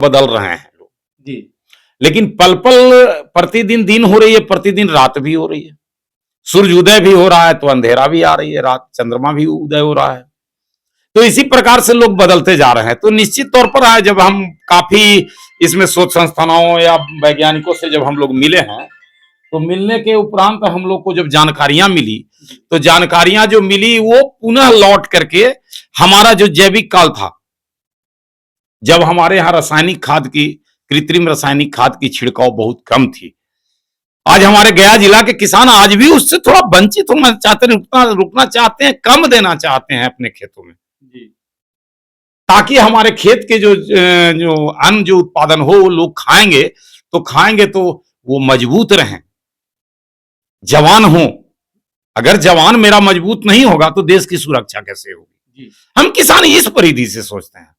बदल रहे हैं लोग जी। लेकिन पल पल प्रतिदिन दिन हो रही है, प्रतिदिन रात भी हो रही है। सूर्य उदय भी हो रहा है तो अंधेरा भी आ रही है, रात चंद्रमा भी उदय हो रहा है। तो इसी प्रकार से लोग बदलते जा रहे हैं। तो निश्चित तौर पर है, जब हम काफी इसमें शोध संस्थानों या वैज्ञानिकों से जब हम लोग मिले हैं, तो मिलने के उपरांत हम लोग को जब जानकारियां मिली, तो जानकारियां जो मिली वो पुनः लौट करके हमारा जो जैविक काल था, जब हमारे यहाँ रासायनिक खाद की, कृत्रिम रासायनिक खाद की छिड़काव बहुत कम थी। आज हमारे गया जिला के किसान आज भी उससे थोड़ा वंचित होना चाहते हैं, रुकना चाहते हैं, कम देना चाहते हैं अपने खेतों में, ताकि हमारे खेत के जो अन्न जो उत्पादन हो वो लोग खाएंगे तो वो मजबूत रहें, जवान हो। अगर जवान मेरा मजबूत नहीं होगा तो देश की सुरक्षा कैसे होगी? हम किसान इस परिधि से सोचते हैं।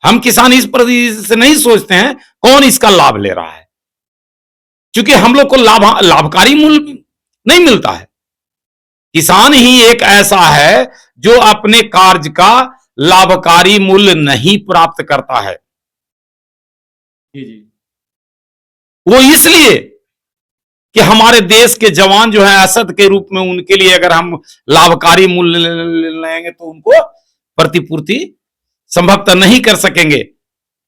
हम किसान इस परिधि से नहीं सोचते हैं कौन इसका लाभ ले रहा है, क्योंकि हम लोग को लाभकारी मूल्य नहीं मिलता है। किसान ही एक ऐसा है जो अपने कार्य का लाभकारी मूल्य नहीं प्राप्त करता है। वो इसलिए कि हमारे देश के जवान जो है असद के रूप में, उनके लिए अगर हम लाभकारी मूल्य लेंगे तो उनको प्रतिपूर्ति संभवतः नहीं कर सकेंगे।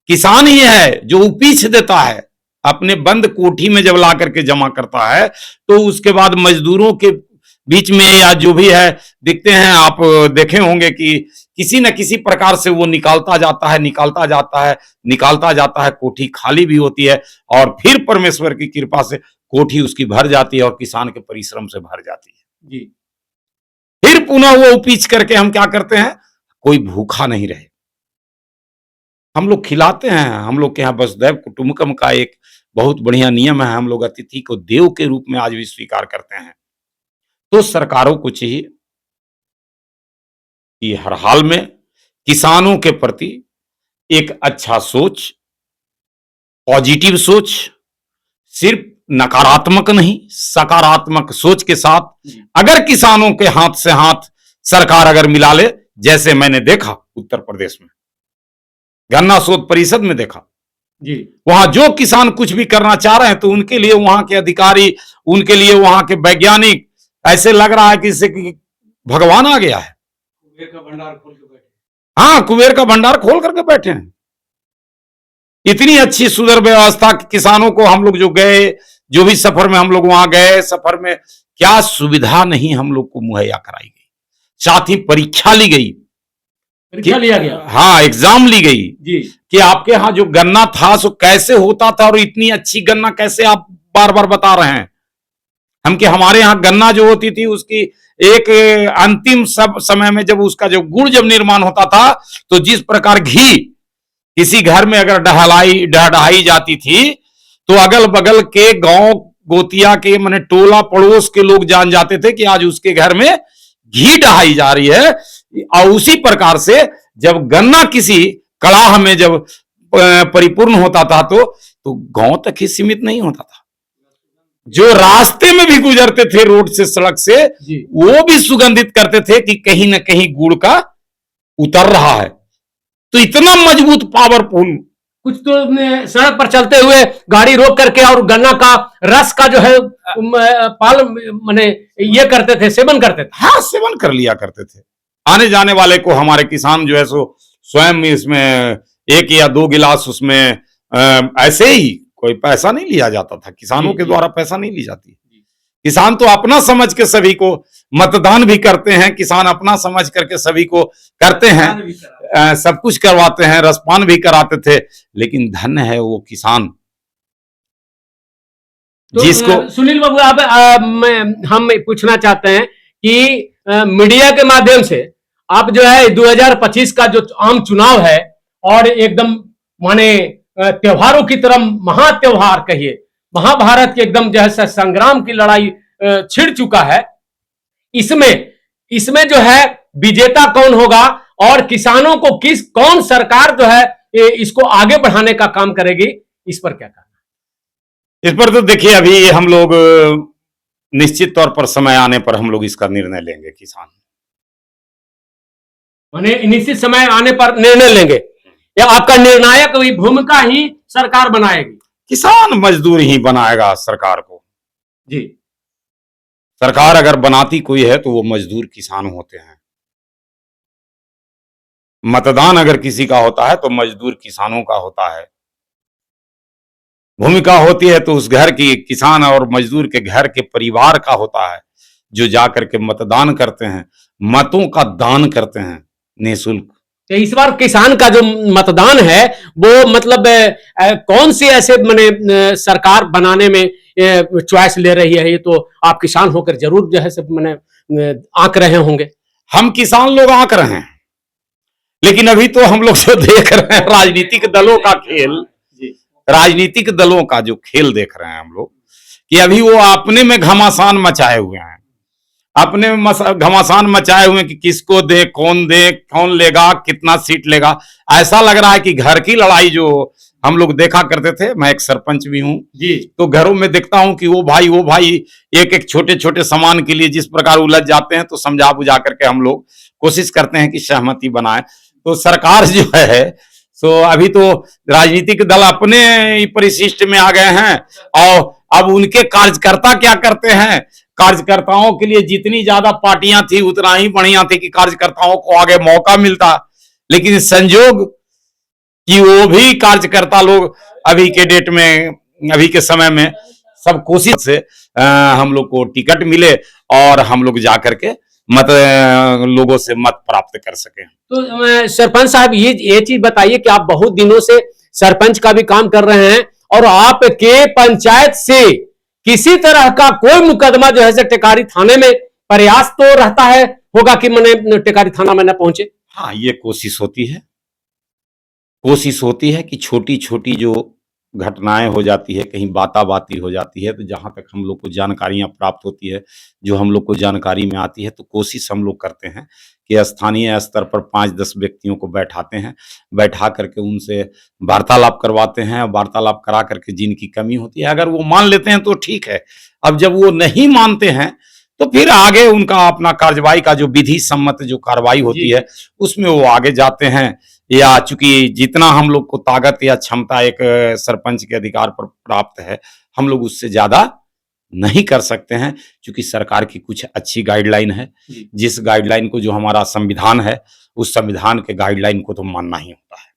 किसान ही है जो उपीछ देता है, अपने बंद कोठी में जब ला करके जमा करता है तो उसके बाद मजदूरों के बीच में या जो भी है दिखते हैं, आप देखे होंगे कि किसी न किसी प्रकार से वो निकालता जाता है, कोठी खाली भी होती है और फिर परमेश्वर की कृपा से कोठी उसकी भर जाती है और किसान के परिश्रम से भर जाती है जी। फिर पुनः वो उपीच करके हम क्या करते हैं, कोई भूखा नहीं रहे, हम लोग खिलाते हैं। हम लोग के यहाँ वसुधैव कुटुंबकम का एक बहुत बढ़िया नियम है, हम लोग अतिथि को देव के रूप में आज भी स्वीकार करते हैं। तो सरकारों को चाहिए कि हर हाल में किसानों के प्रति एक अच्छा सोच, पॉजिटिव सोच, सिर्फ नकारात्मक नहीं सकारात्मक सोच के साथ अगर किसानों के हाथ से हाथ सरकार अगर मिला ले, जैसे मैंने देखा उत्तर प्रदेश में गन्ना शोध परिषद में देखा जी, वहां जो किसान कुछ भी करना चाह रहे हैं तो उनके लिए वहां के अधिकारी, उनके लिए वहां के वैज्ञानिक, ऐसे लग रहा है कि इससे भगवान आ गया है। कुबेर का भंडार खोल के बैठे, हाँ कुबेर का भंडार खोल करके बैठे हैं। इतनी अच्छी सुंदर व्यवस्था, किसानों को हम लोग जो गए, जो भी सफर में हम लोग वहां गए, सफर में क्या सुविधा नहीं हम लोग को मुहैया कराई गई, साथ ही परीक्षा ली गई, परीक्षा लिया गया, हाँ एग्जाम ली गई जी, कि आपके यहाँ जो गन्ना था सो कैसे होता था और इतनी अच्छी गन्ना कैसे आप बार बार बता रहे हैं हम, कि हमारे यहाँ गन्ना जो होती थी उसकी एक अंतिम सब समय में जब उसका जो गुड़ जब निर्माण होता था तो जिस प्रकार घी किसी घर में अगर डहाई जाती थी तो अगल बगल के गांव गोतिया के माने टोला पड़ोस के लोग जान जाते थे कि आज उसके घर में घी डहाई जा रही है। और उसी प्रकार से जब गन्ना किसी कड़ाह में जब परिपूर्ण होता था तो गांव तक ही सीमित नहीं होता था, जो रास्ते में भी गुजरते थे रोड से, सड़क से, वो भी सुगंधित करते थे कि कहीं ना कहीं गुड़ का उतर रहा है। तो इतना मजबूत पावरफुल, कुछ तो सड़क पर चलते हुए गाड़ी रोक करके और गन्ना का रस का जो है पाल माने ये करते थे, सेवन करते थे, हाँ सेवन कर लिया करते थे। आने जाने वाले को हमारे किसान जो है सो स्वयं इसमें 1 या 2 गिलास उसमें ऐसे ही, कोई पैसा नहीं लिया जाता था, किसानों के द्वारा पैसा नहीं ली जाती। किसान तो अपना समझ के सभी को मतदान भी करते हैं, किसान अपना समझ करके सभी को करते हैं, सब कुछ करवाते हैं, रसपान भी कराते थे, लेकिन धन्य है वो किसान तो जिसको। सुनील बाबू आप हम पूछना चाहते हैं कि मीडिया के माध्यम से आप जो है 2025 का जो आम चुनाव है और एकदम माने त्योहारों की तरह महात्योहार कहिए, महाभारत के एकदम जो है संग्राम की लड़ाई छिड़ चुका है, इसमें जो है विजेता कौन होगा और किसानों को कौन सरकार जो है इसको आगे बढ़ाने का काम करेगी, इस पर क्या कहना? इस पर तो देखिए अभी हम लोग निश्चित तौर पर समय आने पर हम लोग इसका निर्णय लेंगे। किसान माने निश्चित समय आने पर निर्णय लेंगे। या आपका निर्णायक भूमिका ही सरकार बनाएगी? किसान मजदूर ही बनाएगा सरकार को। जी। सरकार अगर बनाती कोई है तो वो मजदूर किसान होते हैं। मतदान अगर किसी का होता है तो मजदूर किसानों का होता है। भूमिका होती है तो उस घर की किसान और मजदूर के घर के परिवार का होता है, जो जाकर के मतदान करते हैं, मतों का दान करते हैं निःशुल्क। तो इस बार किसान का जो मतदान है वो मतलब कौन सी ऐसे मैंने सरकार बनाने में चॉइस ले रही है? ये तो आप किसान होकर जरूर जो है सब मैंने आंक रहे होंगे। हम किसान लोग आंक रहे हैं, लेकिन अभी तो हम लोग जो देख रहे हैं राजनीतिक दलों का खेल, राजनीतिक दलों का जो खेल देख रहे हैं हम लोग, कि अभी वो अपने में घमासान मचाए हुए हैं, अपने में घमासान मचाए हुए कि किसको दे, कौन लेगा, कितना सीट लेगा। ऐसा लग रहा है कि घर की लड़ाई जो हम लोग देखा करते थे, मैं एक सरपंच भी हूं जी, तो घरों में देखता हूं कि वो भाई एक एक छोटे छोटे सामान के लिए जिस प्रकार उलझ जाते हैं, तो समझा बुझा करके हम लोग कोशिश करते हैं कि सहमति बनाए। तो सरकार जो है तो अभी तो राजनीतिक दल अपने परिशिष्ट में आ गए हैं, और अब उनके कार्यकर्ता क्या करते हैं, कार्यकर्ताओं के लिए जितनी ज्यादा पार्टियां थी उतना ही बढ़िया थी कि कार्यकर्ताओं को आगे मौका मिलता, लेकिन संजोग कि वो भी कार्यकर्ता लोग अभी के डेट में, अभी के समय में सब कोशिश से हम लोग को टिकट मिले और हम लोग जाकर के लोगों से मत प्राप्त कर सके। तो सरपंच साहब ये चीज बताइए कि आप बहुत दिनों से सरपंच का भी काम कर रहे हैं और आपके पंचायत से किसी तरह का कोई मुकदमा जो है टेकारी थाने में प्रयास तो रहता है होगा कि मैंने टेकारी थाना में न पहुंचे? हाँ, ये कोशिश होती है कि छोटी छोटी जो घटनाएं हो जाती है, कहीं बाताबाती हो जाती है, तो जहां तक हम लोग को जानकारियां प्राप्त होती है, जो हम लोग को जानकारी में आती है, तो कोशिश हम लोग करते हैं कि स्थानीय स्तर पर 5-10 व्यक्तियों को बैठाते हैं, बैठा करके उनसे वार्तालाप करवाते हैं, वार्तालाप करा करके जिनकी कमी होती है अगर वो मान लेते हैं तो ठीक है। अब जब वो नहीं मानते हैं तो फिर आगे उनका अपना कार्यवाही का जो विधि सम्मत जो कार्रवाई होती है उसमें वो आगे जाते हैं, या चूंकि जितना हम लोग को ताकत या क्षमता एक सरपंच के अधिकार पर प्राप्त है, हम लोग उससे ज्यादा नहीं कर सकते हैं, क्योंकि सरकार की कुछ अच्छी गाइडलाइन है, जिस गाइडलाइन को जो हमारा संविधान है, उस संविधान के गाइडलाइन को तो मानना ही होता है।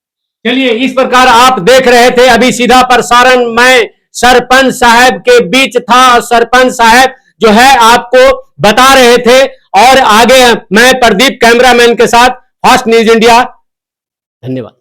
चलिए, इस प्रकार आप देख रहे थे अभी सीधा प्रसारण मैं सरपंच साहब के बीच था, सरपंच साहब जो है आपको बता रहे थे, और आगे मैं प्रदीप कैमरामैन के साथ फास्ट न्यूज इंडिया। धन्यवाद।